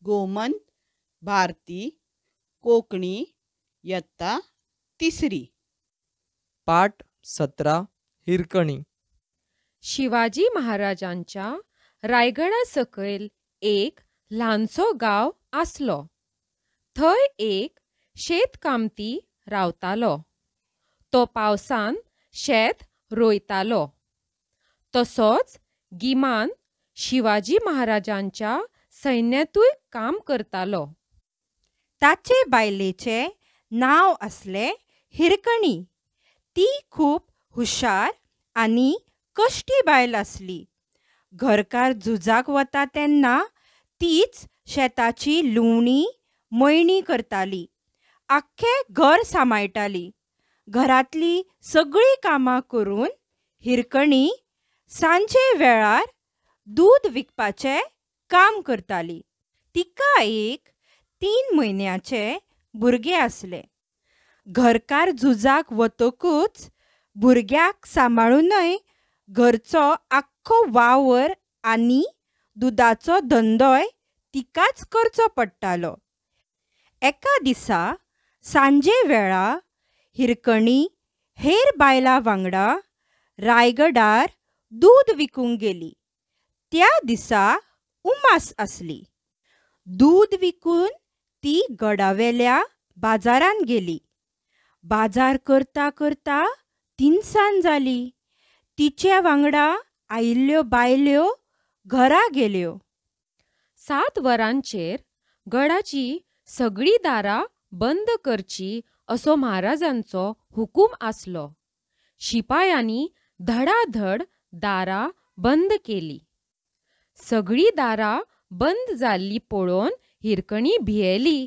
गोमंत, भारती, कोंकणी इयत्ता तिसरी. पाठ 17 हिरकणी. शिवाजी महाराजांच्या रायगडा सकयल एक ल्हानसो गांव आसलो. थंय एक शेतकामती रावतालो. तो पावसान शेत रोयतालो. तसोच गिमान शिवाजी महाराजांच्या सैन्यातूय काम करतालो. ताचे बायलेचे नाव आसले हिरकणी. ती खूब हुशार आनी कश्टी बायल आसली. घरकार झुजाक वता तेन्ना तीच शेताची लुवणी मळणी करताली. आख्खें घर सांबाळटाली. घरांतली सगळीं कामां करून हिरकणी सांजे वेळार दूद विकपाचें काम करताली. तिका एक 3 म्हयन्याचें भुरगें आसलें. घरकार झुजाक वतकूच भुरग्याक सांबाळूनय घरचो आख्खो वावर आनी दुदाचो धंदोय तिकाच करचो पडटालो. एका दिसा सांजे वेळा हिरकणी हेर बायलां वांगडा रायगडार दूद विकूंक गेली. त्या दिसा उमास आसली. दूद विकून ती गडावेल्या बाजारांत गेली. बाजार करता करता तिनसांज जाली. तिचे वांगडा आयिल्ल्यो बायल्यो घरा गेल्यो. 7 वरांचेर गडाची सगळीं दारां बंद करची असो महाराजांचो हुकूम आसलो. शिपायांनी धडाधड दारां बंद केली. सगळीं दारां बंद जाल्लीं पळोवन हिरकणी भियेली.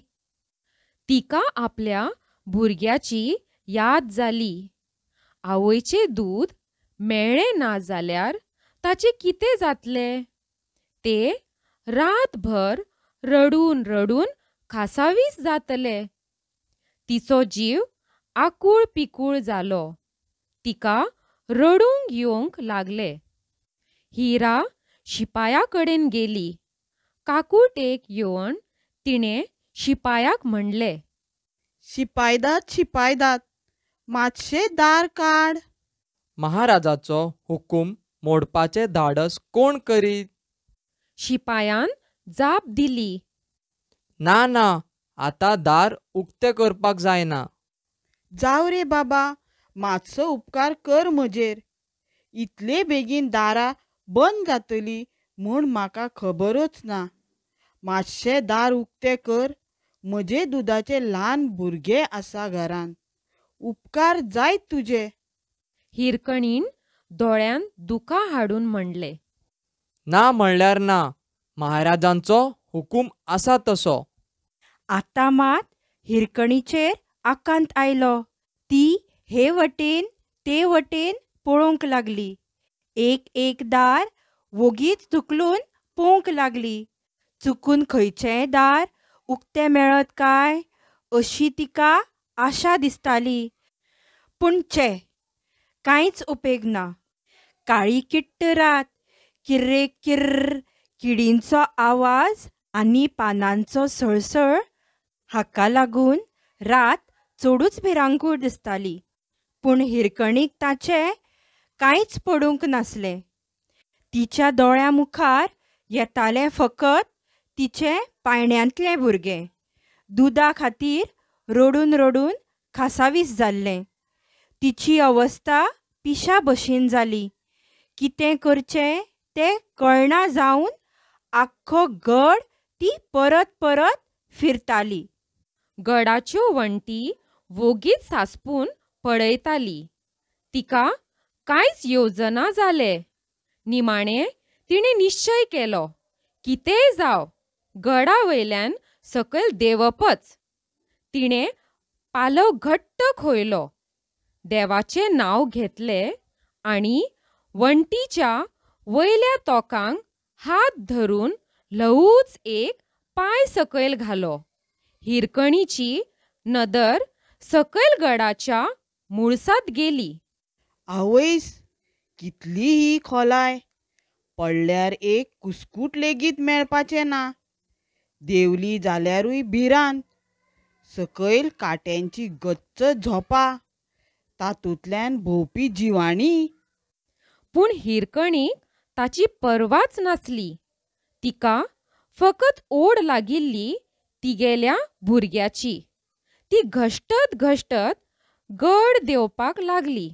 तिका आपल्या भुरग्याची याद जाली. आवयचें दूद मेळ्ळें ना जाल्यार ताचें कितें जातलें? ते रातभर रडून रडून खासावीस जातले. तिचो जीव आकूळ पिकूळ जालो. तिका रडूंक येवंक लागलें. हिरा शिपाया कडेन गेली. काकूटेक येवन तिणें शिपायाक म्हणलें, शिपायदाद, मातशें दार काड. महाराजाचो हुकूम मोडपाचें धाडस कोण करीत? शिपायान जाप दिली. ना ना, आतां दार उक्तें करपाक जायना. जाव रे बाबा, मातसो उपकार कर म्हजेर. इतले बेगीन दारां बंद जातलीं म्हूण म्हाका खबरूच ना. मातशें दार उक्तें कर. म्हजे दुदाचें ल्हान भुरगें आसा घरान. उपकार जायत तुजे. हिरकणीन दोळ्यान दुकां हाडून म्हणलें, ना म्हणल्यार ना, महाराजांचो हुकूम आसा तसो. आतां मात हिरकणीचेर आकांत आयलो. ती हे वटेन ते वटेन पळोवंक लागली. एक दार वोगीच धुकलून पळोवंक लागली. चुकून खंयचेंय दार उक्तें मेळत काय अशी तिका आशा दिसताली. पूण कांयच उपेग ना. काळी किट्ट रात. किर्रे किर्र किडींचो आवाज आनी पानांचो सळसळ हाका लागून रात चडूच भिरांकूळ दिसताली. पूण हिरकणीक ताचें कांयच पडूंक नासलें. तिच्या दोळ्या मुखार येतालें फकत तिचें पायण्यांतलें भुरगें. दुदा खातीर रडून रडून खासावीस जाल्लें. तिची अवस्था पिशा भशेन जाली. कितें करचें तें कळना जावन आख्खो गड ती परत परत फिरताली. गडाच्यो वण्टी वोगीच सांसपून पळयताली. तिका कांयच येवजना जालें. निमाणें तिणें निश्चय केलो, कितेंय जावं गडा वयल्यान सकयल देंवपच. तिणें पालव घट्ट खोयलो. देवाचें नांव घेतलें आनी वण्टीच्या वयल्या तोंकाक हात धरून ल्हवूच एक पांय सकयल घालो. हिरकणीची नदर सकयल गडाच्या मुळसांत गेली. आवयस, कितली ही खोलाय. पडल्यार एक कुस्कूट लेगीत मेळपाचें ना. देवली जाल्यारूय भिरांत, सकयल काट्यांची गच्च झोपां, तातूंतल्यान भोंवपी जिवाणी. पूण हिरकणीक ताची पर्वाच नासली. तिका फकत ओड लागिल्ली तिगेल्या भुरग्याची. ती घश्टत घश्टत गड देंवपाक लागली.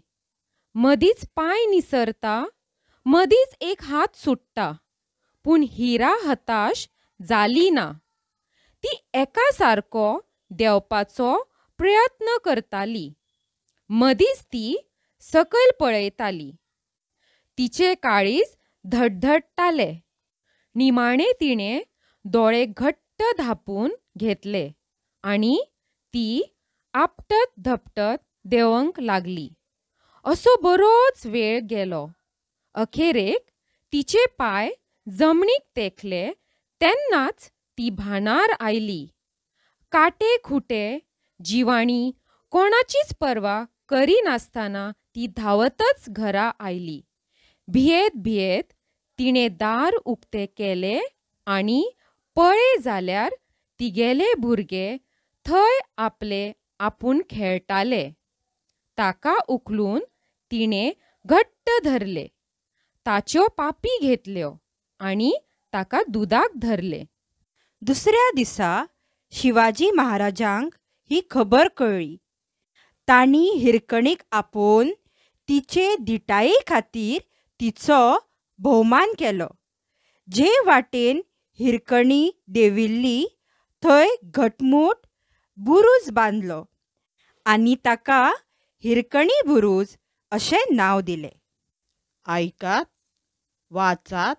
मदींच पांय निसरता, मदींच एक हात सुट्टा, पूण हिरा हताश जाली ना. ती एका सारको देंवपाचो प्रयत्न करताली. मदींच ती सकयल पळयताली. तिचे काळीज धडधडटाले. निमाणे तिणें दोळे घट्ट धांपून घेतले आनी ती आपटत धपटत देंवंक लागली. असो बरोच वेळ गेलो. अखेरेक तिचे पाय जमनीक तेंकले तेन्नाच ती भानार आयली. काटे खुटे, जिवाणी, कोणाचीच पर्वा करिनासतना ती धांवतच घरा आयली. भियेत भियेत तिणें दार उक्तें केलें आनी पळय जाल्यार तिगेले भुरगे थंय आपले आपूण खेळटाले. ताका उखलून तिणें घट्ट धरले. ताच्यो पापी घेतल्यो आनी ताका दुदाक धरले. दुसऱ्या दिसा शिवाजी महाराजांक ही खबर कळ्ळी. तांणी हिरकणीक आपोवन तिचे धिटाये खातीर तिचो भोवमान केलो. जे वाटेन हिरकणी देंविल्ली थंय घटमूट बुरूज बांदलो आनी ताका हिरकणी बुरूज अशें नांव दिलें. आयकात, वाचात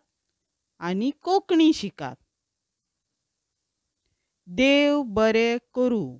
आनी कोंकणी शिकात. देव बरें करूं.